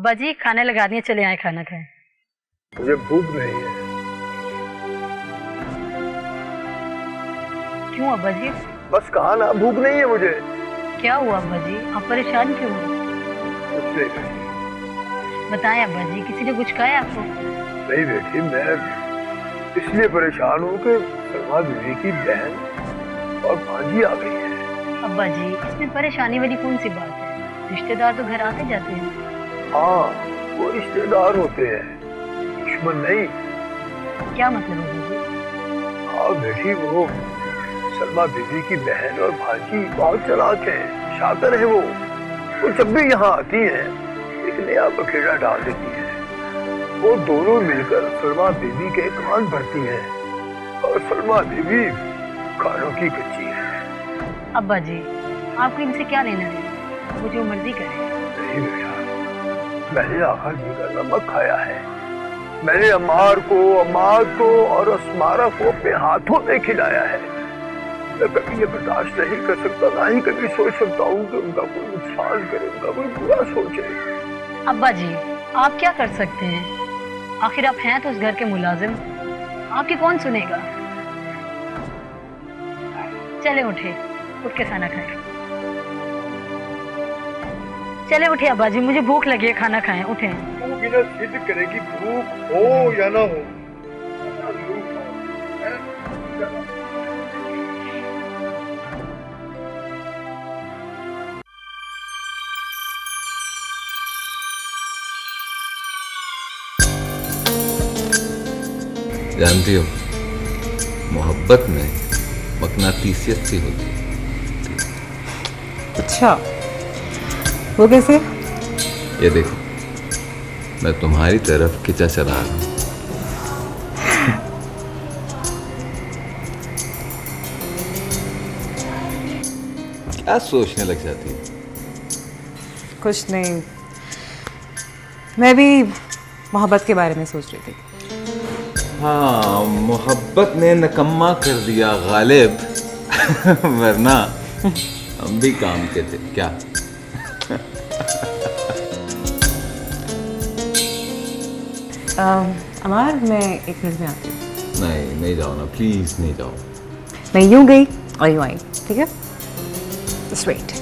अब्बा जी खाने लगा दिए, चले आए खाना खाएं। मुझे भूख नहीं है। क्यों अब्बा जी? बस कहा ना, भूख नहीं है मुझे। क्या हुआ अब्बा जी, आप परेशान क्यों हो? कुछ नहीं बताएं अब्बा जी, किसी ने कुछ कहा है आपको? नहीं बेटी, मैं इसलिए परेशान हूँ कि सलमा बीवी की बहन और भांजी आ गई है। अब्बा जी इसमें परेशानी वाली कौन सी बात है, रिश्तेदार तो घर आते जाते हैं। हाँ, वो रिश्तेदार होते हैं, दुश्मन नहीं। क्या मतलब अब्बा जी? हाँ बेटी, वो सलमा बीवी की बहन और भांजी बहुत चालाक है, शातिर है। वो जब भी यहाँ आती है एक नया बखेड़ा डाल देती है। वो दोनों मिलकर सलमा बीवी के कान भरती है और सलमा बीवी कानों की कच्ची है। अब्बा जी आपको इनसे क्या लेना है, वो जो मर्जी करे। नहीं बेटा, मैंने आखिर जी का नमक खाया है। मैंने अम्मार को और अस्मारा को अपने हाथों में खिलाया है। मैं कभी ये बर्दाश्त नहीं कर सकता, ना ही कभी सोच सकता हूँ कि उनका कोई नुकसान करे, उनका कोई बुरा सोचे। अब्बा जी आप क्या कर सकते हैं, आखिर आप हैं तो उस घर के मुलाजिम, आपकी कौन सुनेगा। चले उठे, उठ के खाना खाएं। चले उठे अब्बा जी, मुझे भूख लगी है, खाना खाएं, उठे। तू बिना जिद करेगी, भूख हो या ना हो। जानती हो, मोहब्बत में मकनातीसियत सी होती है। अच्छा, वो कैसे? ये देखो, मैं तुम्हारी तरफ खिंचा चला रहा हूँ। क्या सोचने लग जाती है? कुछ नहीं, मैं भी मोहब्बत के बारे में सोच रही थी। हाँ, मोहब्बत ने नकम्मा कर दिया गालिब। वरना हम भी काम के थे क्या? अमार, मैं 1 मिनट में आती हूँ। नहीं नहीं जाओ ना, प्लीज नहीं जाओ। मैं यूं गई और यूं आई, ठीक है? Just wait.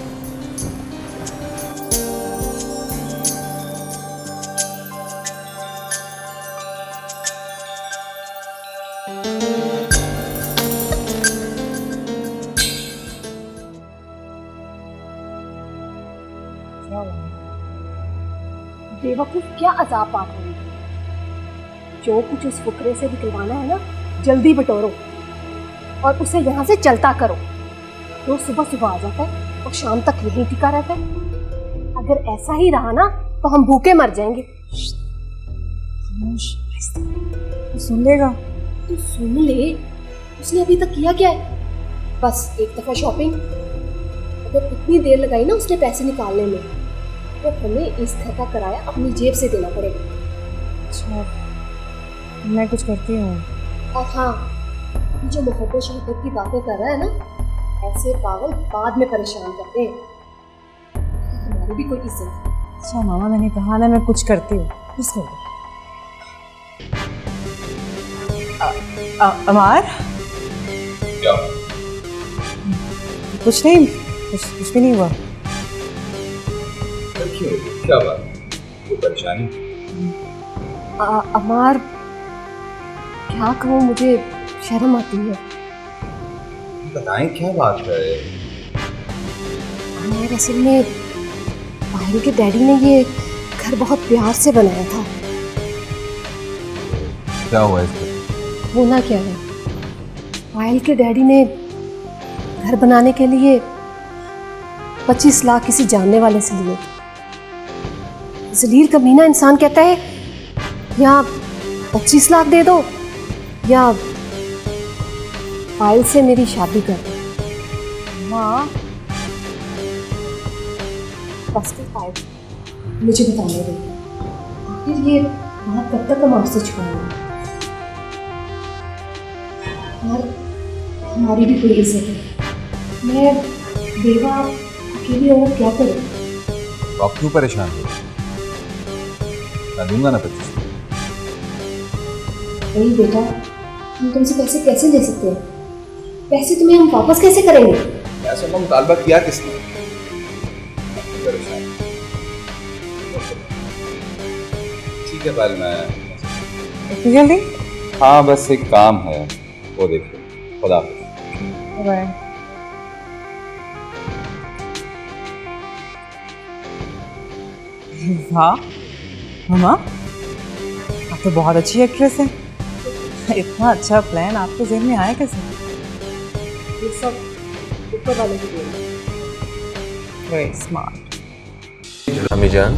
बेवकूफ, क्या अजाब बात है। जो कुछ उस फुकरे से निकलवाना है ना, जल्दी बटोरो और उसे यहाँ से चलता करो। रोज सुबह सुबह आ जाता है और शाम तक यहीं टिका रहता है। अगर ऐसा ही रहा ना तो हम भूखे मर जाएंगे। तो सुन लेगा। तो सुन ले, उसने अभी तक किया क्या है? बस एक दफा शॉपिंग। अगर इतनी देर लगाई ना उसने पैसे निकालने में, तो हमें इस तरह का किराया अपनी जेब से देना पड़ेगा। अच्छा, मैं कुछ करती हूँ। और हाँ, ये जो मोहब्बत शोहब्बत की बातें कर रहा है ना, ऐसे पागल बाद में परेशान करते हैं। हमारी भी कोई इज्जत है। अच्छा मामा, मैंने कहा ना मैं कुछ करती हूँ, कुछ कर दो। अमार, क्या? कुछ नहीं, कुछ भी नहीं हुआ। क्यों? क्या बात? कोई परेशानी? अमार, क्या कहूँ, मुझे शर्म आती है। बताएं क्या बात है? अमार, असल में पायल के डैडी ने ये घर बहुत प्यार से बनाया था। क्या हुआ इसको? होना क्या है, पायल के डैडी ने घर बनाने के लिए 25 लाख किसी जानने वाले से लिए। जलील कमीना इंसान कहता है या 25 लाख दे दो या पायल से मेरी शादी कर दो। माँ, बस कर पायल, मुझे बताने दो, आखिर ये बात कब तक हम आपसे छुपाएंगे। और हमारी भी कोई इज्जत है। मैं बेवा अकेली और क्या करूँ? तो आप क्यों परेशान हो? मैं दूंगा ना 25। नहीं बेटा, हम तुमसे पैसे कैसे ले सकते हैं? पैसे तुम्हें हम वापस कैसे करेंगे? पैसों का मुतालबा किया किसने? ठीक है पायल, मैं इतनी जल्दी? हाँ बस एक काम है, वो देखिए। खुदा हाफिज़। बाय। वाह मम्मा, आप तो बहुत अच्छी एक्ट्रेस हैं। इतना अच्छा प्लान आपके ज़हन में आया कैसे? ये सब ऊपर वाले की देन है। Very smart. अम्मी जान,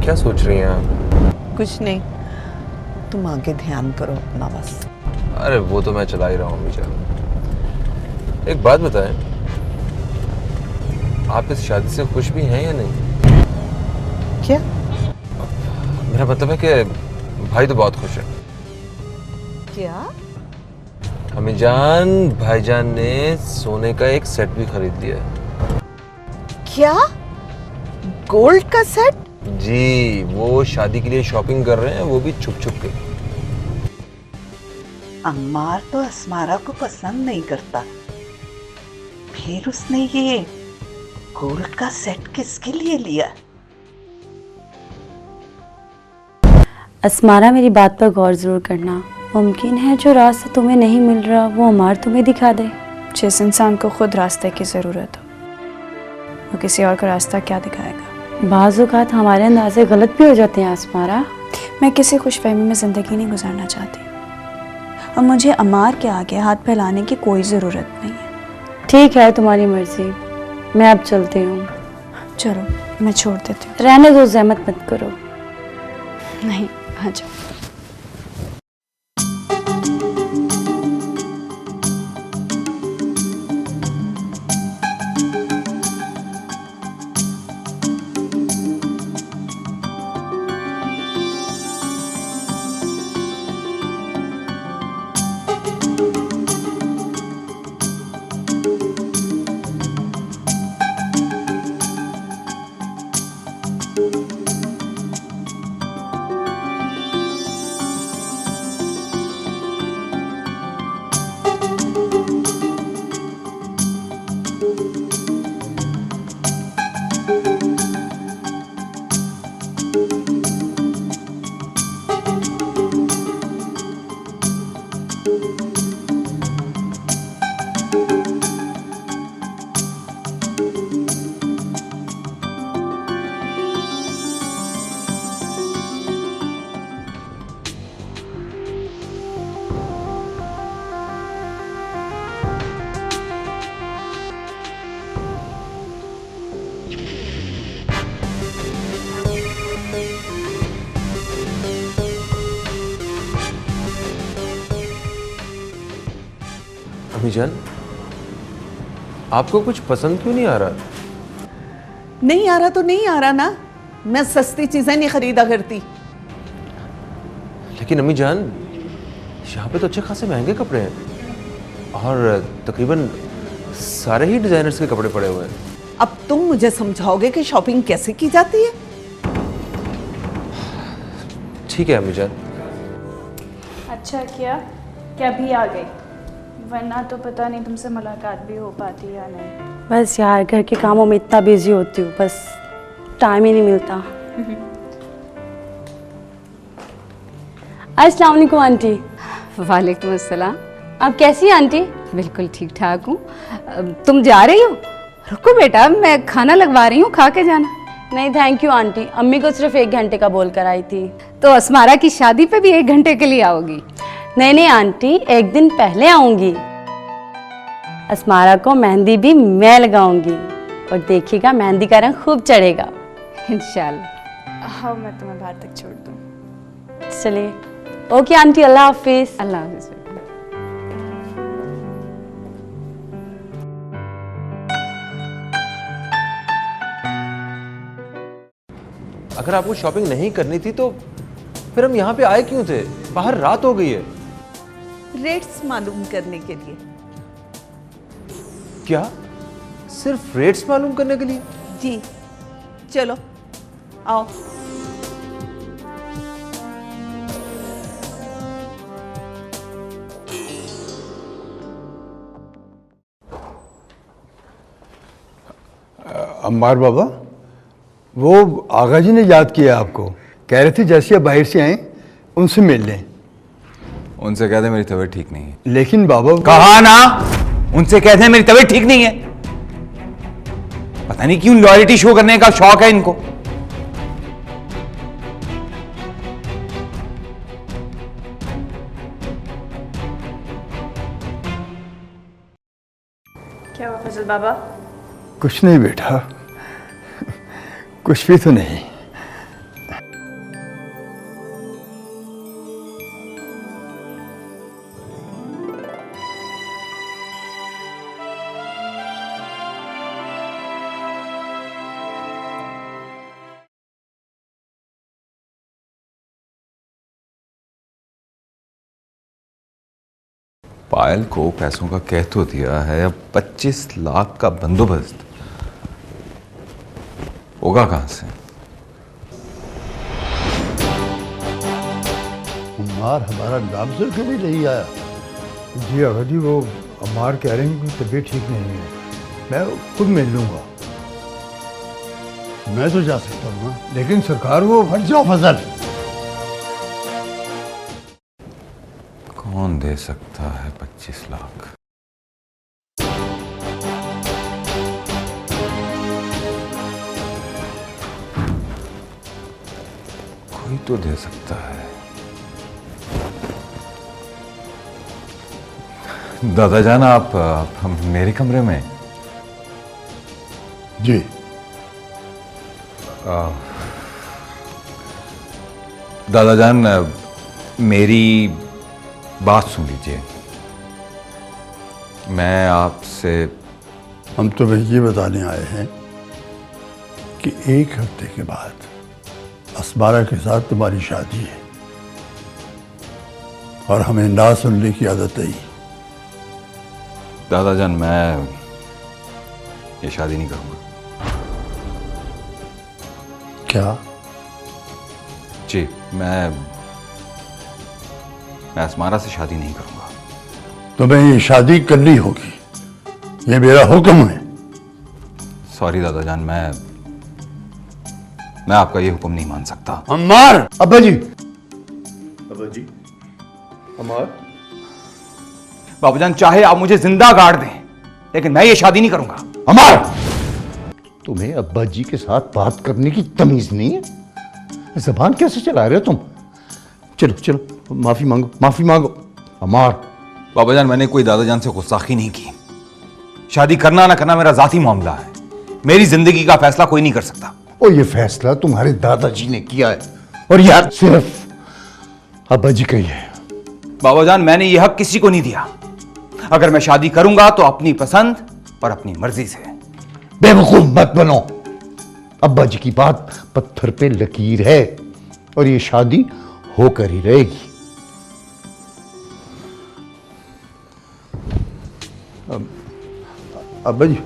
क्या सोच रही हैं आप? कुछ नहीं, तुम आगे ध्यान करो अपना बस। अरे वो तो मैं चला ही रहा हूँ अम्मी जान। एक बात बताएं, आप इस शादी से खुश भी हैं या नहीं? क्या? मेरा मतलब है कि भाई तो बहुत खुश है। क्या? अम्मी जान, भाईजान ने सोने का एक सेट भी खरीद लिया है। क्या? गोल्ड का सेट? जी, वो शादी के लिए शॉपिंग कर रहे हैं, वो भी छुप छुप के। अम्मार तो अस्मारा को पसंद नहीं करता, फिर उसने ये गोल्ड का सेट किसके लिए लिया? अस्मारा, मेरी बात पर गौर ज़रूर करना। मुमकिन है जो रास्ता तुम्हें नहीं मिल रहा वो अमार तुम्हें दिखा दे। जिस इंसान को खुद रास्ते की ज़रूरत हो, वो किसी और का रास्ता क्या दिखाएगा? बाज़ औक़ात हमारे अंदाज़े गलत भी हो जाते हैं अस्मारा। मैं किसी खुशफहमी में ज़िंदगी नहीं गुजारना चाहती, और मुझे अमार के आगे हाथ फैलाने की कोई ज़रूरत नहीं है। ठीक है, तुम्हारी मर्ज़ी। मैं अब चलती हूँ। चलो, मैं छोड़ देती हूँ। रहने दो, ज़हमत मत करो। नहीं, आ जाओ। अम्मी जान, आपको कुछ पसंद क्यों नहीं आ रहा? नहीं आ रहा तो नहीं आ रहा ना, मैं सस्ती चीजें नहीं खरीदा करती। लेकिन अम्मी जान, यहाँ पे तो अच्छे खासे महंगे कपड़े हैं और तकरीबन सारे ही डिजाइनर्स के कपड़े पड़े हुए हैं। अब तुम मुझे समझाओगे कि शॉपिंग कैसे की जाती है? ठीक है अम्मी जान। अच्छा किया कि अभी आ गई, वरना तो पता नहीं तुमसे मुलाकात भी हो पाती या नहीं। बस यार, घर के कामों में इतना बिजी होती हूँ, बस टाइम ही नहीं मिलता। अस्सलाम वालेकुम आंटी। वालेकुम अस्सलाम। आप कैसी हैं आंटी? बिल्कुल ठीक ठाक हूँ। तुम जा रही हो? रुको बेटा, मैं खाना लगवा रही हूँ, खा के जाना। नहीं थैंक यू आंटी, अम्मी को सिर्फ 1 घंटे का बोल कर आई थी। तो अस्मारा की शादी पे भी 1 घंटे के लिए आओगी? नहीं नहीं आंटी, 1 दिन पहले आऊंगी। अस्मारा को मेहंदी भी मैं लगाऊंगी और देखिएगा मेहंदी का रंग खूब चढ़ेगा इंशाल्लाह। हाँ, मैं तुम्हें बाहर तक छोड़ दूँ। चलिए, ओके आंटी, अल्लाह हाफिज। अल्लाह हाफिज। अगर आपको शॉपिंग नहीं करनी थी तो फिर हम यहाँ पे आए क्यों थे? बाहर रात हो गई है। रेट्स मालूम करने के लिए। क्या? सिर्फ रेट्स मालूम करने के लिए? जी, चलो आओ। अम्बार बाबा, वो आगा जी ने याद किया आपको, कह रहे थे जैसे आप बाहर से आए उनसे मिल लें। उनसे कह दे मेरी तबीयत ठीक नहीं है। लेकिन बाबा कहा ना, उनसे कह दे मेरी तबीयत ठीक नहीं है। पता नहीं क्यों लॉयल्टी शो करने का शौक है इनको। क्या हुआ फजल बाबा? कुछ नहीं बेटा, कुछ भी तो नहीं। पायल को पैसों का कह तो दिया है, अब 25 लाख का बंदोबस्त होगा कहां से? अम्मार हमारा नाम सुन के भी नहीं आया। जी आगा जी, वो अम्मार कह रहे हैं कि तबीयत ठीक नहीं है, मैं खुद मिल लूंगा। मैं तो जा सकता हूँ ना। लेकिन सरकार वो हट जाओ फजल। कौन दे सकता है 25 लाख? कोई तो दे सकता है। दादा जान, आप हम मेरे कमरे में। जी। दादा जान, मेरी बात सुन लीजिए। मैं आपसे, हम तुम्हें ये बताने आए हैं कि 1 हफ्ते के बाद अस्मारा के साथ तुम्हारी शादी है और हमें ना सुनने की आदत नहीं। दादा जान, मैं ये शादी नहीं करूंगा। क्या? जी, मैं अस्मारा से शादी नहीं करूंगा। तुम्हें ये शादी करनी होगी, ये मेरा हुक्म है। सॉरी दादा जान, मैं आपका ये हुक्म नहीं मान सकता। अम्मार! अब्बा जी, अब्बा जी, अम्मार। बाबूजान, चाहे आप मुझे जिंदा गाड़ दें, लेकिन मैं ये शादी नहीं करूंगा। अम्मार! तुम्हें अब्बा जी के साथ बात करने की तमीज नहीं है? ज़बान कैसे चला रहे हो तुम? चलो चलो, माफी मांगो, माफी मांगो। अम्मार! बाबाजान, मैंने कोई दादाजान से गुस्ताखी नहीं की। शादी करना ना करना मेरा जाती मामला है। मेरी जिंदगी का फैसला कोई नहीं कर सकता। और ये फैसला तुम्हारे दादाजी ने किया है, और यार सिर्फ अब्बा जी का ही है। बाबाजान, मैंने ये हक किसी को नहीं दिया। अगर मैं शादी करूंगा तो अपनी पसंद और अपनी मर्जी से। बेवकूफ मत बनो। अब्बा जी की बात पत्थर पे लकीर है, और ये शादी होकर ही रहेगी। अब्बा जी,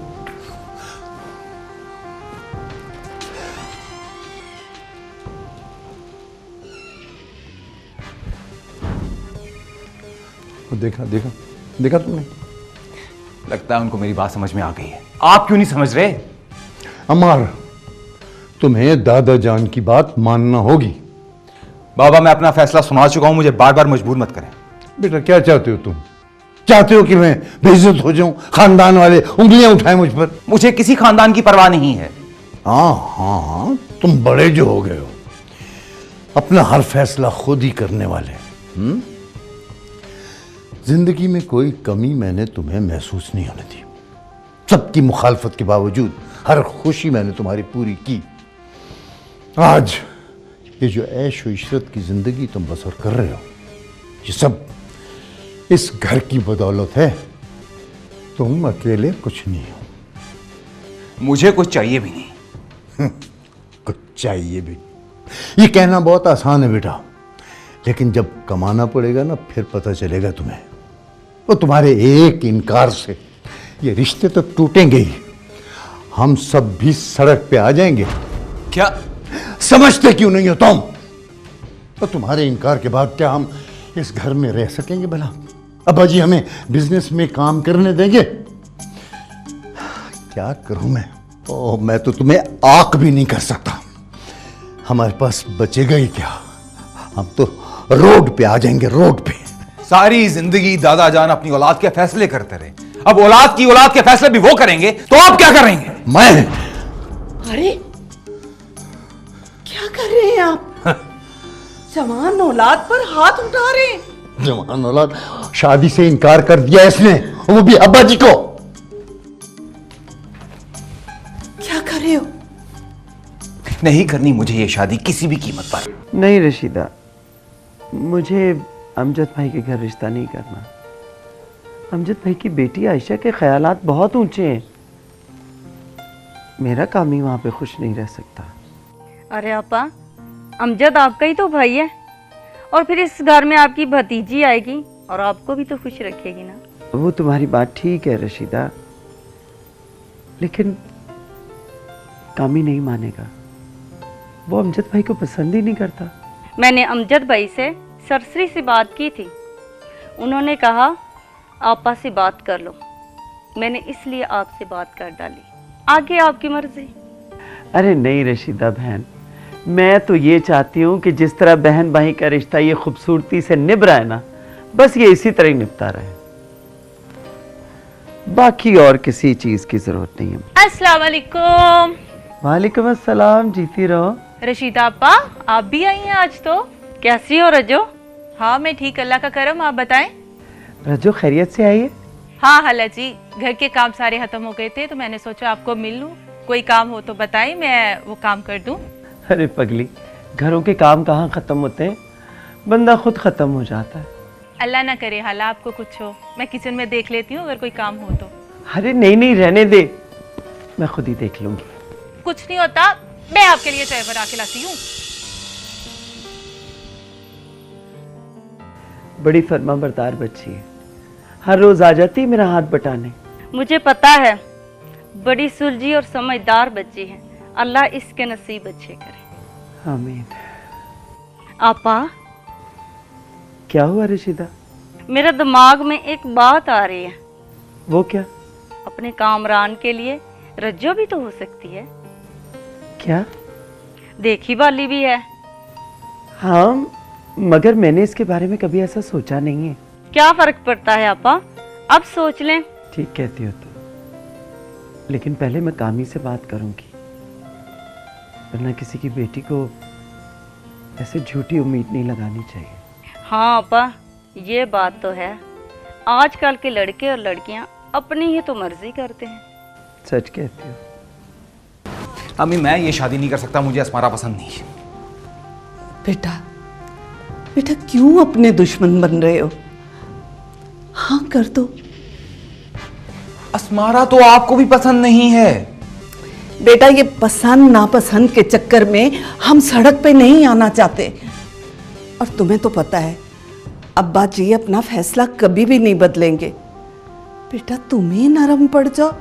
देखा देखा देखा तुमने? लगता है उनको मेरी बात समझ में आ गई है। आप क्यों नहीं समझ रहे? अम्मार, तुम्हें दादा जान की बात मानना होगी। बाबा, मैं अपना फैसला सुना चुका हूं, मुझे बार बार मजबूर मत करें। बेटा, क्या चाहते हो तुम? चाहते हो कि मैं बेइज्जत हो जाऊं, खानदान वाले उंगलियां उठाएं मुझ पर? मुझे किसी खानदान की परवाह नहीं है। हाँ हाँ हाँ, तुम बड़े जो हो गए हो, अपना हर फैसला खुद ही करने वाले। जिंदगी में कोई कमी मैंने तुम्हें महसूस नहीं होने दी। सबकी मुखालफत के बावजूद हर खुशी मैंने तुम्हारी पूरी की। आज ये जो ऐश व इशरत की जिंदगी तुम बसर कर रहे हो, ये सब इस घर की बदौलत है। तुम अकेले कुछ नहीं हो। मुझे कुछ चाहिए भी नहीं। कुछ चाहिए भी? ये कहना बहुत आसान है बेटा, लेकिन जब कमाना पड़ेगा ना, फिर पता चलेगा तुम्हें। वो तुम्हारे एक इनकार से ये रिश्ते तो टूटेंगे ही, हम सब भी सड़क पे आ जाएंगे। क्या समझते क्यों नहीं हो तुम? तो तुम्हारे इनकार के बाद क्या हम इस घर में रह सकेंगे भला? अब्बा जी हमें बिजनेस में काम करने देंगे? क्या करूं मैं? ओह, मैं तो तुम्हें आंख भी नहीं कर सकता। हमारे पास बचेगा ही क्या? हम तो रोड पे आ जाएंगे, रोड पे। सारी जिंदगी दादा जान अपनी औलाद के फैसले करते रहे, अब औलाद के फैसले भी वो करेंगे तो आप क्या करेंगे? मैं? अरे क्या कर रहे हैं आप? जवान औलाद पर हाथ उठा रहे हैं। जवान औलाद? शादी से इनकार कर दिया इसने, वो भी अब्बा जी को। क्या कर रहे हो? नहीं करनी मुझे ये शादी किसी भी कीमत पर। नहीं रशीदा, मुझे अमजद भाई के घर रिश्ता नहीं करना। अमजद भाई की बेटी आयशा के ख्यालात बहुत ऊंचे हैं। मेरा काम ही वहां पे खुश नहीं रह सकता। अरे आपा, अमजद आपका ही तो भाई है, और फिर इस घर में आपकी भतीजी आएगी और आपको भी तो खुश रखेगी ना। वो तुम्हारी बात ठीक है रशीदा, लेकिन कामी नहीं मानेगा। वो अमजद भाई को पसंद ही नहीं करता। मैंने अमजद भाई से सरसरी से बात की थी, उन्होंने कहा आपा से बात कर लो। मैंने इसलिए आपसे बात कर डाली, आगे आपकी मर्जी। अरे नहीं रशीदा बहन, मैं तो ये चाहती हूँ कि जिस तरह बहन भाई का रिश्ता ये खूबसूरती से निभ रहा है ना, बस ये इसी तरह ही निभता रहे। बाकी और किसी चीज की जरूरत नहीं है। अस्सलाम वालेकुम। वालेकुम अस्सलाम, जीती रहो। रशीदा आपा, आप भी आई हैं आज तो। कैसी हो रजो? हाँ मैं ठीक, अल्लाह का करम। आप बताएं। रजो खैरियत से आई है? हाँ हाला जी, घर के काम सारे खत्म हो गए थे तो मैंने सोचा आपको मिल लूं। कोई काम हो तो बताएं, मैं वो काम कर दूं। अरे पगली, घरों के काम कहाँ खत्म होते हैं, बंदा खुद खत्म हो जाता है। अल्लाह ना करे हाला आपको कुछ हो, मैं किचन में देख लेती हूँ अगर कोई काम हो तो। अरे नहीं नहीं, रहने दे, मैं खुद ही देख लूंगी। कुछ नहीं होता, मैं आपके लिए चाय बना के लाती हूँ। बड़ी फर्मा बरदार बच्ची है, हर रोज आ जाती है मेरा हाथ बटाने। मुझे पता है, बड़ी सुलझी और समझदार बच्ची है, अल्लाह इसके नसीब अच्छे करे। आमीन। आपा, क्या हुआ रशीदा? मेरे दिमाग में एक बात आ रही है। वो क्या? अपने कामरान के लिए रज्जो भी तो हो सकती है। क्या? देखी वाली भी है। हाँ, मगर मैंने इसके बारे में कभी ऐसा सोचा नहीं है। क्या फर्क पड़ता है आपा, अब सोच लें। ठीक कहती हो तुम, लेकिन पहले मैं कामी से बात करूंगी, वरना किसी की बेटी को ऐसे झूठी उम्मीद नहीं लगानी चाहिए। हाँ आपा, ये बात तो है, आजकल के लड़के और लड़कियां अपनी ही तो मर्जी करते हैं। सच कहती हो। अम्मी, मैं ये शादी नहीं कर सकता, मुझे अस्मारा पसंद नहीं है। बेटा बेटा, क्यों अपने दुश्मन बन रहे हो? हाँ कर दो। अस्मारा तो आपको भी पसंद नहीं है। बेटा, ये पसंद नापसंद के चक्कर में हम सड़क पे नहीं आना चाहते। और तुम्हें तो पता है, अब्बा जी अपना फैसला कभी भी नहीं बदलेंगे। बेटा तुम ही नरम पड़ जाओ।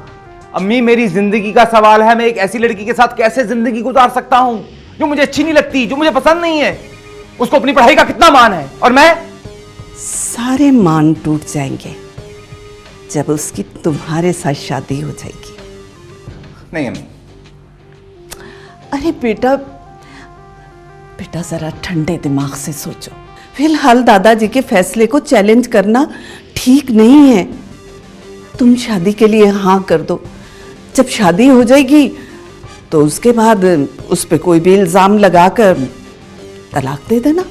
अम्मी, मेरी जिंदगी का सवाल है, मैं एक ऐसी लड़की के साथ कैसे जिंदगी गुजार सकता हूं जो मुझे अच्छी नहीं लगती, जो मुझे पसंद नहीं है। उसको अपनी पढ़ाई का कितना मान है, और मैं? सारे मान टूट जाएंगे जब उसकी तुम्हारे साथ शादी हो जाएगी। नहीं अम्मी। अरे बेटा बेटा, जरा ठंडे दिमाग से सोचो। फिलहाल दादाजी के फैसले को चैलेंज करना ठीक नहीं है। तुम शादी के लिए हाँ कर दो। जब शादी हो जाएगी तो उसके बाद उस पे कोई भी इल्जाम लगाकर तलाक दे देना।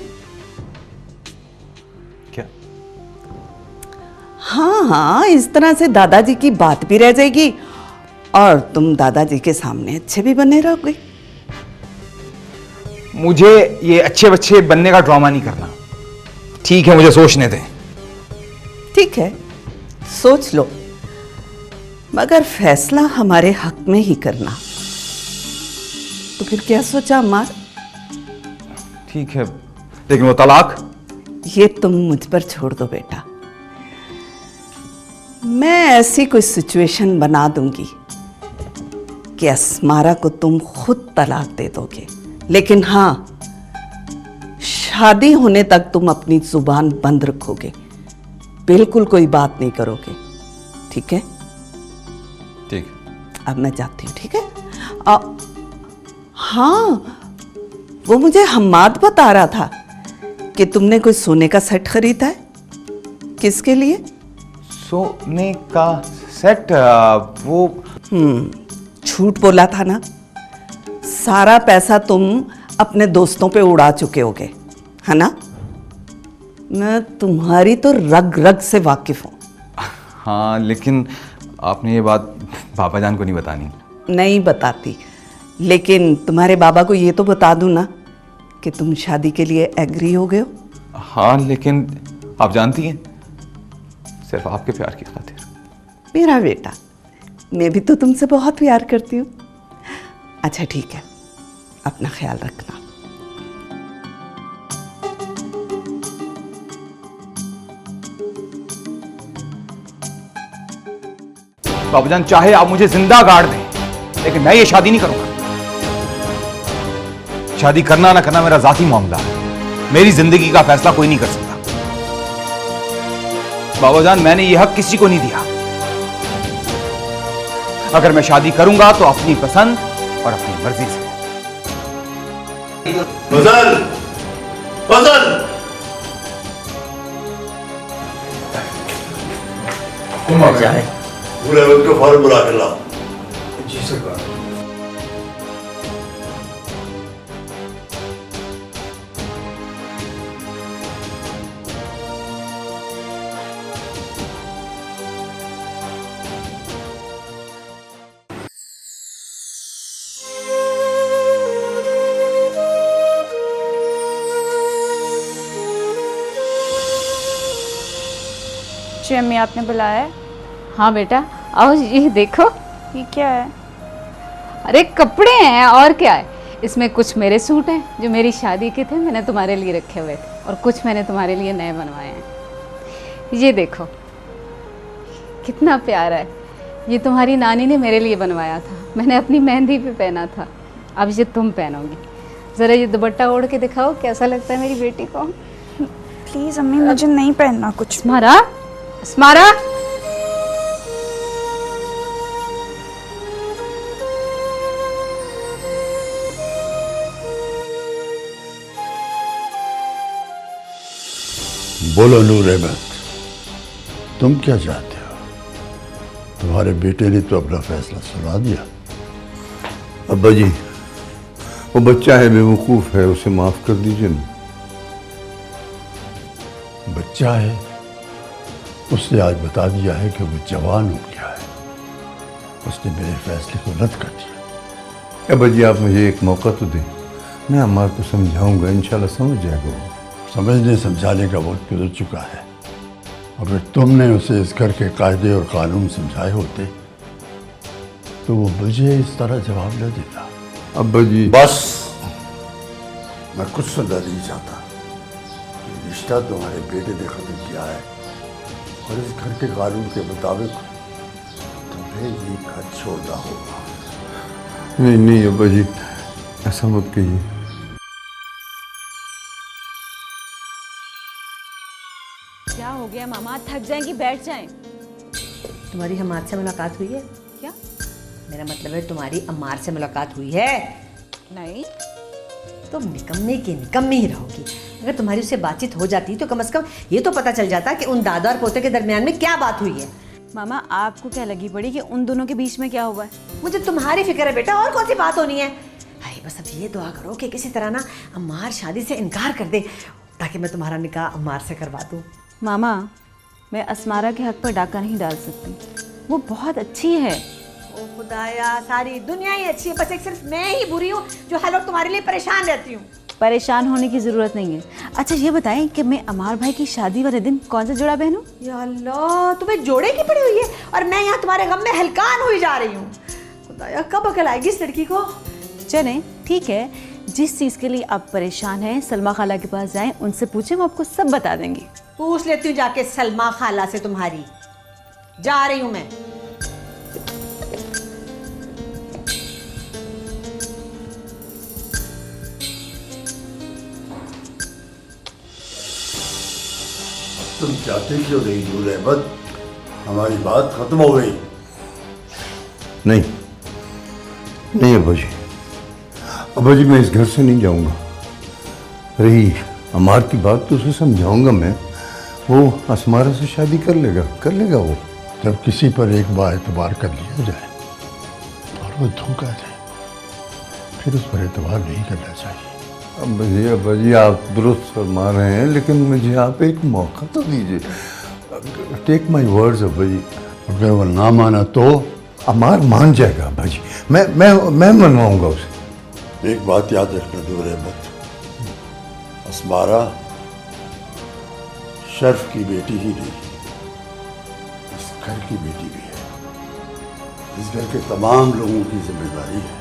क्या? हाँ हाँ, इस तरह से दादाजी की बात भी रह जाएगी और तुम दादाजी के सामने अच्छे भी बने रहोगे। मुझे ये अच्छे बच्चे बनने का ड्रामा नहीं करना। ठीक है, मुझे सोचने दें। ठीक है, सोच लो, मगर फैसला हमारे हक में ही करना। तो फिर क्या सोचा अम्मार? ठीक है, लेकिन वो तलाक? ये तुम मुझ पर छोड़ दो बेटा। मैं ऐसी कोई सिचुएशन बना दूंगी कि अस्मारा को तुम खुद तलाक दे दोगे, लेकिन हाँ, शादी होने तक तुम अपनी जुबान बंद रखोगे, बिल्कुल कोई बात नहीं करोगे। ठीक है? ठीक। अब मैं जाती हूँ। ठीक है? हाँ, वो मुझे हम्माद बता रहा था कि तुमने कोई सोने का सेट खरीदा है। किसके लिए? सोने का सेट? वो झूठ बोला था ना। सारा पैसा तुम अपने दोस्तों पे उड़ा चुके होगे, है ना? मैं तुम्हारी तो रग रग से वाकिफ हूँ। हाँ, लेकिन आपने ये बात पापा जान को नहीं बतानी। नहीं बताती, लेकिन तुम्हारे बाबा को ये तो बता दूं ना कि तुम शादी के लिए एग्री हो गए हो। हाँ, लेकिन आप जानती हैं, सिर्फ आपके प्यार की खातिर। मेरा बेटा, मैं भी तो तुमसे बहुत प्यार करती हूँ। अच्छा ठीक है, अपना ख्याल रखना। बाबूजान, चाहे आप मुझे जिंदा गाड़ दें, लेकिन मैं ये शादी नहीं करूंगा। शादी करना ना करना मेरा जाती मामला है। मेरी जिंदगी का फैसला कोई नहीं कर सकता। बाबूजान, मैंने ये हक किसी को नहीं दिया। अगर मैं शादी करूंगा तो अपनी पसंद और अपनी मर्जी से। फजल, फजल, तुम आ जाए। पूरे वक्त को फौरन बुला के लाओ। जी सरकार। जी अम्मी, आपने बुलाया है? हाँ बेटा, आओ, ये देखो। ये क्या है? अरे कपड़े हैं, और क्या है। इसमें कुछ मेरे सूट हैं जो मेरी शादी के थे, मैंने तुम्हारे लिए रखे हुए थे, और कुछ मैंने तुम्हारे लिए नए बनवाए हैं। ये देखो कितना प्यारा है। ये तुम्हारी नानी ने मेरे लिए बनवाया था, मैंने अपनी मेहंदी पे पहना था। अब ये तुम पहनोगी। ज़रा ये दुपट्टा ओढ़ के दिखाओ, कैसा लगता है मेरी बेटी को। प्लीज़ अम्मी, मुझे नहीं पहनना कुछ। स्मारा, स्मारा, बोलो नूर अहमद, तुम क्या चाहते हो? तुम्हारे बेटे ने तो अपना फैसला सुना दिया। अब्बा जी, वो बच्चा है, बेवकूफ है, उसे माफ कर दीजिए ना। बच्चा है, उसने आज बता दिया है कि वो जवान हो गया है। उसने मेरे फैसले को रद्द कर दिया। अब्बा जी, आप मुझे एक मौका तो दें, मैं अम्मार को समझाऊंगा, इंशाल्लाह समझ जाएगा वो। समझने समझाने का वक्त गुजर चुका है। अगर तुमने उसे इस घर के कायदे और कानून समझाए होते तो वो मुझे इस तरह जवाब न देता। अब्बा जी बस, मैं कुछ सुनना नहीं चाहता। ये रिश्ता तुम्हारे बेटे ने खत्म किया है और इस घर के कानून के मुताबिक तुम्हें ये घर छोड़ना होगा। नहीं नहीं अब्बा जी, ऐसा मत कहिए। क्या हो गया मामा, थक जाएंगी, बैठ जाएं। तुम्हारी हमार से मुलाकात हुई है क्या? मेरा मतलब है तुम्हारी अम्मार से मुलाकात हुई है? नहीं। तुम निकम्मी की निकम्मी ही रहोगी। अगर तुम्हारी उससे बातचीत हो जाती तो कम से कम ये तो पता चल जाता कि उन दादा और पोते के दरमियान में क्या बात हुई है। मामा, आपको क्या लगी पड़ी कि उन दोनों के बीच में क्या हुआ है? मुझे तुम्हारी फिक्र है बेटा, और कौन सी बात होनी है। हाय, बस अब ये दुआ करो कि किसी तरह ना अम्मार शादी से इनकार कर दे, ताकि मैं तुम्हारा निकाह अम्मार से करवा दूँ। मामा, मैं अस्मारा के हक पर डाका नहीं डाल सकती, वो बहुत अच्छी है। ओ खुदाया, सारी दुनिया ही अच्छी है, बस एक सिर्फ मैं ही बुरी हूँ जो हर वक्त तुम्हारे लिए परेशान रहती हूँ। परेशान होने की ज़रूरत नहीं है। अच्छा ये बताएं कि मैं अमार भाई की शादी वाले दिन कौन सा जोड़ा पहनूं? या अल्लाह, तुम्हें जोड़े की पड़ी हुई है और मैं यहाँ तुम्हारे गम में हलकान हुई जा रही हूँ। खुदाया, कब अकल आएगी इस लड़की को। चलें ठीक है, जिस चीज़ के लिए आप परेशान हैं सलमा खाला के पास जाएं, उनसे पूछें, वो आपको सब बता देंगी। पूछ लेती हूँ जाके सलमा खाला से तुम्हारी। जा रही हूँ मैं। तुम चाहते क्यों नहीं नूर अहमद? हमारी बात खत्म हो गई। नहीं, नहीं अब्बा जी मैं इस घर से नहीं जाऊंगा। रही अमार की बात तो उसे समझाऊंगा मैं, वो असमारा से शादी कर लेगा वो। जब किसी पर एक बार एतबार कर लिया जाए और वो धोखा जाए फिर उस पर एतबार नहीं करना चाहिए। अब्बा जी आप दुरुस्त फरमा रहे हैं, लेकिन मुझे आप एक मौका तो दीजिए। टेक माई वर्ड्स अब्बा जी, अगर वो ना माना तो अमार मान जाएगा अब्बा जी, मैं मनवाऊंगा उसे। एक बात याद रखना दूर अहमद, असमारा शर्फ की बेटी ही नहीं, इस घर की बेटी भी है। इस घर के तमाम लोगों की जिम्मेदारी है।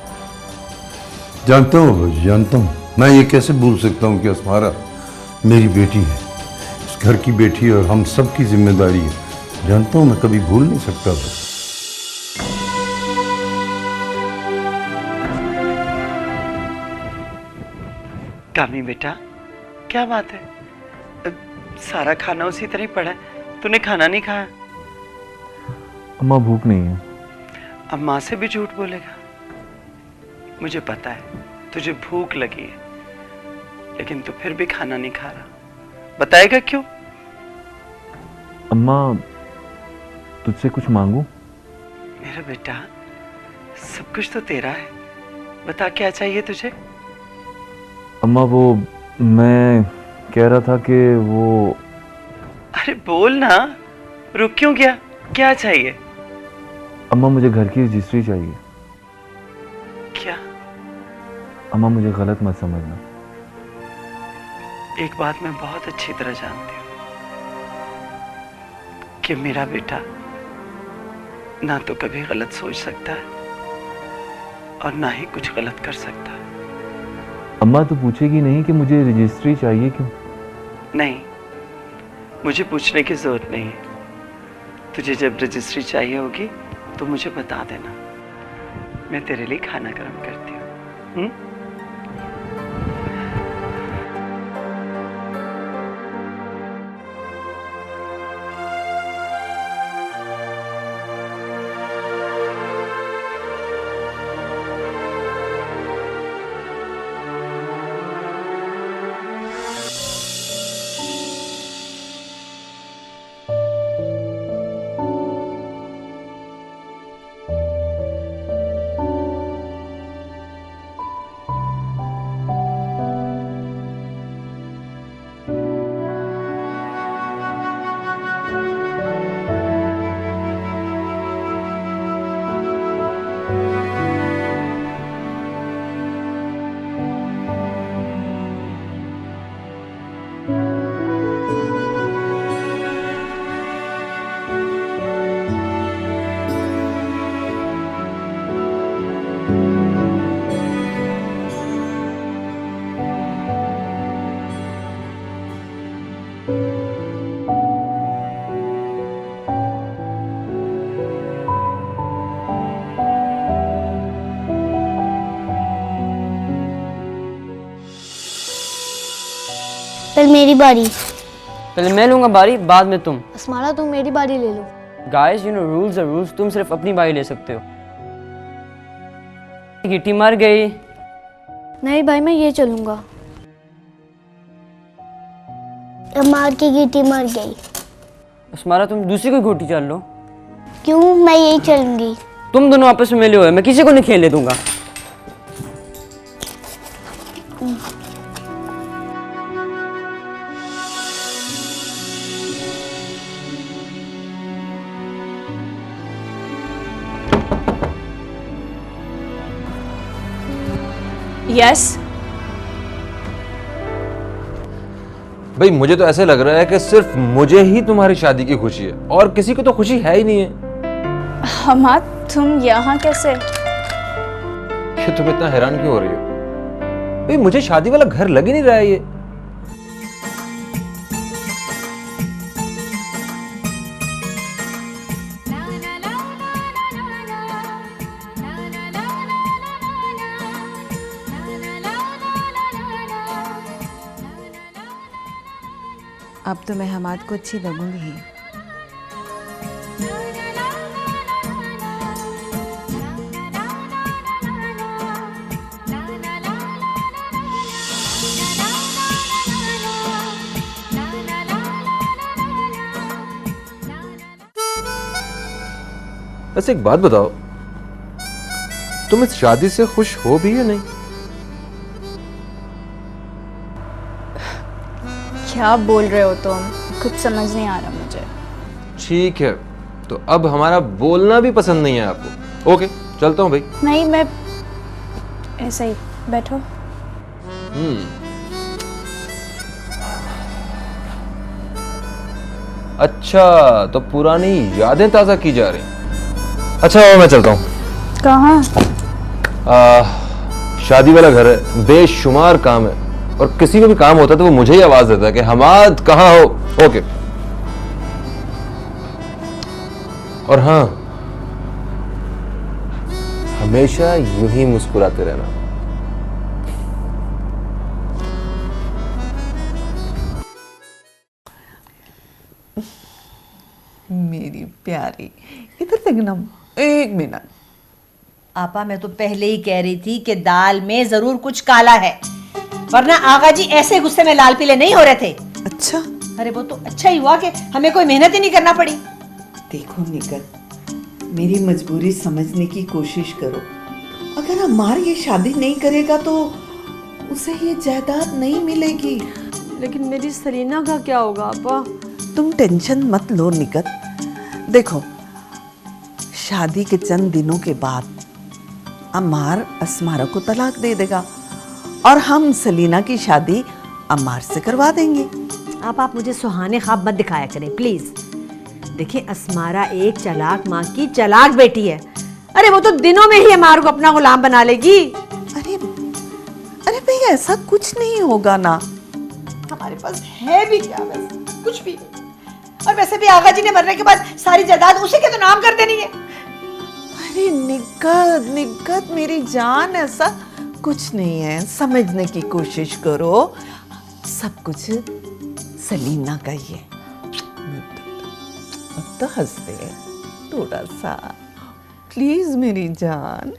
जानता हूँ अब्बा जी, जानता हूँ। मैं ये कैसे भूल सकता हूँ कि असमारा मेरी बेटी है, इस घर की बेटी है और हम सब की जिम्मेदारी है। जानता हूँ, मैं कभी भूल नहीं सकता। कामी बेटा, क्या बात है? सारा खाना उसी तरह पड़ा है, तूने खाना नहीं खाया? अम्मा भूख नहीं है। अब माँ से भी झूठ बोलेगा? मुझे पता है तुझे भूख लगी है, लेकिन तू फिर भी खाना नहीं खा रहा। बताएगा क्यों? अम्मा, तुझसे कुछ मांगू? मेरा बेटा, सब कुछ तो तेरा है, बता क्या चाहिए तुझे? अम्मा वो मैं कह रहा था कि वो। अरे बोल ना, रुक क्यों गया? क्या चाहिए? अम्मा मुझे घर की रजिस्ट्री चाहिए। क्या? अम्मा मुझे गलत मत समझना। एक बात मैं बहुत अच्छी तरह जानती हूँ कि मेरा बेटा ना तो कभी गलत सोच सकता है और ना ही कुछ गलत कर सकता है। अम्मा तो पूछेगी नहीं कि मुझे रजिस्ट्री चाहिए क्यों? नहीं, मुझे पूछने की जरूरत नहीं है। तुझे जब रजिस्ट्री चाहिए होगी तो मुझे बता देना, मैं तेरे लिए खाना गर्म करती हूँ। पहले मेरी बारी। पहले मैं लूंगा बारी, बाद में तुम। अस्मारा तुम मेरी बारी ले लो। Guys you know rules are rules, तुम सिर्फ अपनी बारी ले सकते हो। गिट्टी मर गई। नहीं भाई, मैं ये चलूंगा। अमार की गिट्टी मर गई। अस्मारा तुम दूसरी कोई घोटी चल लो। क्यों? मैं यही चलूंगी। तुम दोनों आपस में मिले हुए, मैं किसी को नहीं खेलने दूंगा। यस भाई मुझे तो ऐसे लग रहा है कि सिर्फ मुझे ही तुम्हारी शादी की खुशी है और किसी को तो खुशी है ही नहीं है। हमाद, तुम यहाँ कैसे? कि तुम इतना हैरान क्यों हो रही हो? भाई मुझे शादी वाला घर लग ही नहीं रहा है ये। अब तो मैं हमाद को अच्छी लगूंगी ही। वैसे एक बात बताओ, तुम इस शादी से खुश हो भी या नहीं? क्या बोल रहे हो तुम? कुछ समझ नहीं आ रहा मुझे। ठीक है, तो अब हमारा बोलना भी पसंद नहीं है आपको। ओके, चलता हूँ भाई। नहीं, मैं ऐसे ही बैठो। अच्छा, तो पुरानी यादें ताजा की जा रही। अच्छा, मैं चलता हूँ। कहाँ? शादी वाला घर है, बेशुमार काम है, और किसी को भी काम होता है तो वो मुझे ही आवाज देता है कि हमाद कहाँ हो। ओके। और हाँ, हमेशा यूं ही मुस्कुराते रहना। मेरी प्यारी, इधर देखना, एक मिनट। आपा, मैं तो पहले ही कह रही थी कि दाल में जरूर कुछ काला है, वरना आगा जी ऐसे गुस्से में लाल पीले नहीं हो रहे थे। अच्छा? अरे वो तो अच्छा ही हुआ कि हमें कोई मेहनत ही नहीं करना पड़ी। देखो निकट, मेरी मजबूरी समझने की कोशिश करो। अगर अम्मार ये शादी नहीं करेगा तो उसे ये जायदाद नहीं मिलेगी। लेकिन मेरी सलीना का क्या होगा आपा? तुम टेंशन मत लो निकट। देखो, शादी के चंद दिनों के बाद अम्मार अस्मारा को तलाक दे देगा और हम सलीना की शादी अम्मार से करवा देंगे। आप मुझे सुहाने ख्वाब मत दिखाया करें प्लीज। देखिए, अस्मारा एक चालाक माँ की चालाक बेटी है। अरे वो तो दिनों में ही अम्मार को अपना गुलाम बना लेगी। अरे भाई, ऐसा कुछ नहीं होगा ना। हमारे पास है भी क्या वैसे? कुछ भी नहीं। और वैसे भी आगा जी ने मरने के बाद सारी जायदाद उसी के तो नाम कर देनी है। अरे निकट निकट मेरी जान, ऐसा कुछ नहीं है। समझने की कोशिश करो, सब कुछ सलीना का ही है। अब तो हंसते हैं थोड़ा सा, प्लीज मेरी जान।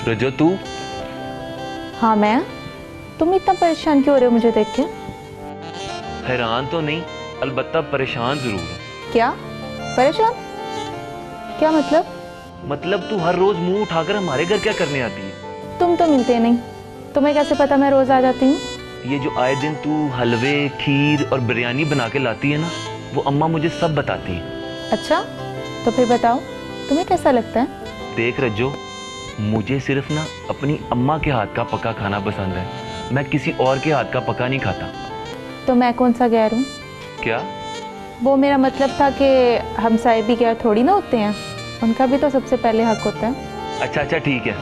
रजो, तू? हाँ मैं। तुम इतना परेशान क्यों हो रहे हो मुझे देख के? हैरान तो नहीं, अलबत्ता परेशान जरूर हूँ। क्या परेशान? क्या मतलब? मतलब तू हर रोज मुंह उठाकर हमारे घर क्या करने आती है? तुम तो मिलते नहीं, तुम्हें कैसे पता मैं रोज आ जाती हूँ? ये जो आए दिन तू हलवे, खीर और बिरयानी बना के लाती है ना, वो अम्मा मुझे सब बताती है। अच्छा, तो फिर बताओ तुम्हें कैसा लगता है? देख रज्जो, मुझे सिर्फ ना अपनी अम्मा के हाथ का पका खाना पसंद है। मैं किसी और के हाथ का पका नहीं खाता। तो मैं कौन सा गैर हूँ? क्या? वो मेरा मतलब था कि हमसाए भी गैर थोड़ी ना होते हैं, उनका भी तो सबसे पहले हक होता है। अच्छा अच्छा, ठीक है।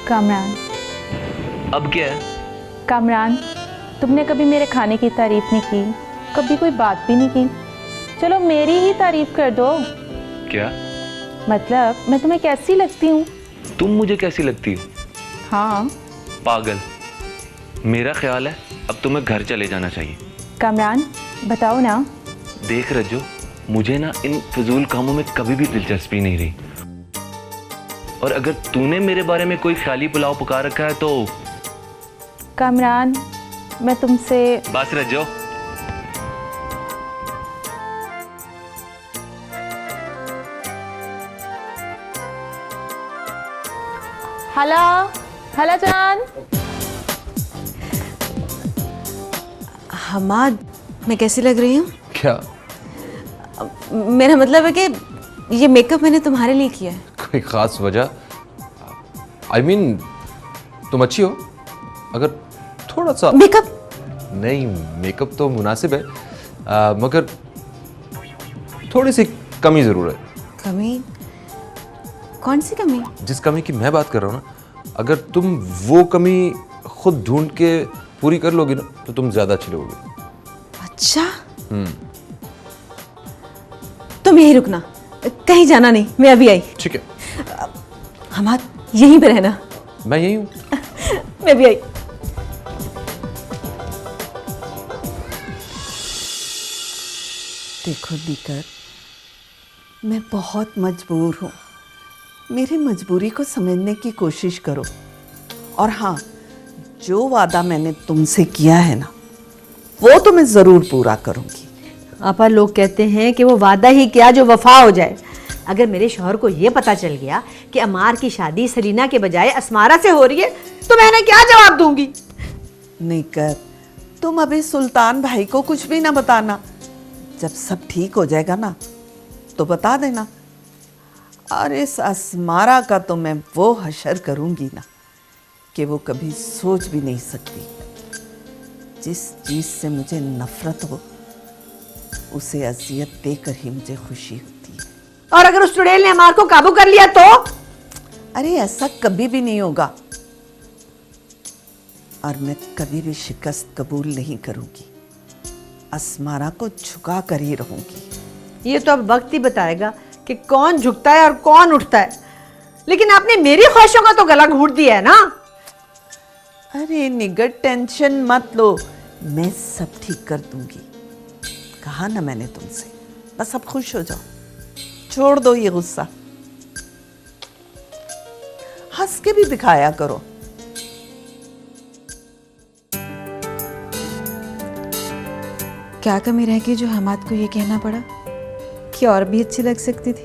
कामरान। अब क्या है? कामरान, तुमने कभी मेरे खाने की तारीफ नहीं की, कभी कोई बात भी नहीं की। चलो मेरी ही तारीफ कर दो। क्या मतलब मैं तुम्हें कैसी लगती हूँ? तुम मुझे कैसी लगती हो? हाँ। पागल। मेरा ख्याल है अब तुम्हें घर चले जाना चाहिए। कामरान बताओ ना। देख रज्जो, मुझे ना इन फजूल कामों में कभी भी दिलचस्पी नहीं रही, और अगर तूने मेरे बारे में कोई ख्याली पुलाव पका रखा है तो। कामरान, मैं तुमसे। बस रज्जो। हला हला जान। हमाद, मैं कैसी लग रही हूँ? क्या? मेरा मतलब है कि ये मेकअप मैंने तुम्हारे लिए किया है। कोई खास वजह? I mean, तुम अच्छी हो, अगर थोड़ा सा मेकअप। नहीं, मेकअप तो मुनासिब है, मगर थोड़ी सी कमी जरूर है। कमी? कौन सी कमी? जिस कमी की मैं बात कर रहा हूँ ना, अगर तुम वो कमी खुद ढूंढ के पूरी कर लोगी ना तो तुम ज्यादा अच्छी लगोगी। अच्छा, तुम यहीं रुकना, कहीं जाना नहीं, मैं अभी आई। ठीक है। हमाद, यहीं पे रहना। मैं यहीं हूँ। मैं भी आई। देखो दीकर, मैं बहुत मजबूर हूँ। मेरी मजबूरी को समझने की कोशिश करो। और हाँ, जो वादा मैंने तुमसे किया है ना, वो तो मैं जरूर पूरा करूंगी। आपा, लोग कहते हैं कि वो वादा ही क्या जो वफा हो जाए। अगर मेरे शौहर को ये पता चल गया कि अमार की शादी सलीना के बजाय अस्मारा से हो रही है तो मैंने क्या जवाब दूंगी? निकर, तुम अभी सुल्तान भाई को कुछ भी ना बताना। जब सब ठीक हो जाएगा ना तो बता देना। और इस अस्मारा का तो मैं वो हशर करूंगी ना कि वो कभी सोच भी नहीं सकती। जिस चीज से मुझे नफरत हो उसे अजियत देकर ही मुझे खुशी होती है। और अगर उस चुड़ैल ने अमार को काबू कर लिया तो? अरे ऐसा कभी भी नहीं होगा। और मैं कभी भी शिकस्त कबूल नहीं करूंगी। अस्मारा को झुका कर ही रहूंगी। ये तो अब वक्त ही बताएगा कि कौन झुकता है और कौन उठता है। लेकिन आपने मेरी ख्वाहिशों का तो गला घोट दिया है ना। अरे निगर, टेंशन मत लो, मैं सब ठीक कर दूंगी। कहा ना मैंने तुमसे, बस अब खुश हो जाओ, छोड़ दो ये गुस्सा। हंस के भी दिखाया करो। क्या कमी रह गई जो हमाद को ये कहना पड़ा कि और भी अच्छी लग सकती थी?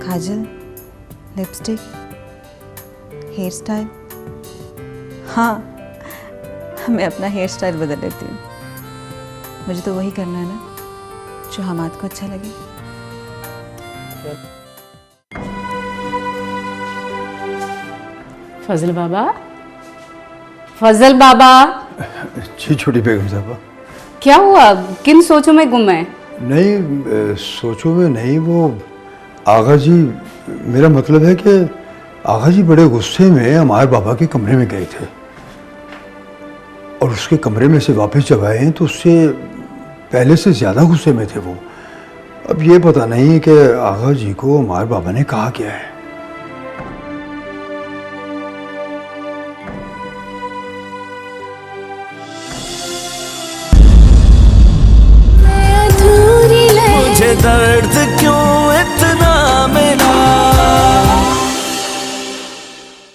काजल, लिपस्टिक, हेयर स्टाइल। हाँ, मैं अपना हेयर स्टाइल बदल लेती हूँ। मुझे तो वही करना है ना जो हमाद को अच्छा लगे। फजल बाबा, फजल बाबा। जी छोटी बेगम साहबा। क्या हुआ? किन सोचों में गुम है? नहीं, सोचों में नहीं, वो आगा जी, मेरा मतलब है कि आगा जी बड़े गुस्से में हमारे बाबा के कमरे में गए थे और उसके कमरे में से वापस जब आए हैं तो उससे पहले से ज़्यादा गुस्से में थे वो। अब ये पता नहीं है कि आगा जी को हमारे बाबा ने कहा क्या है। मुझे दर्द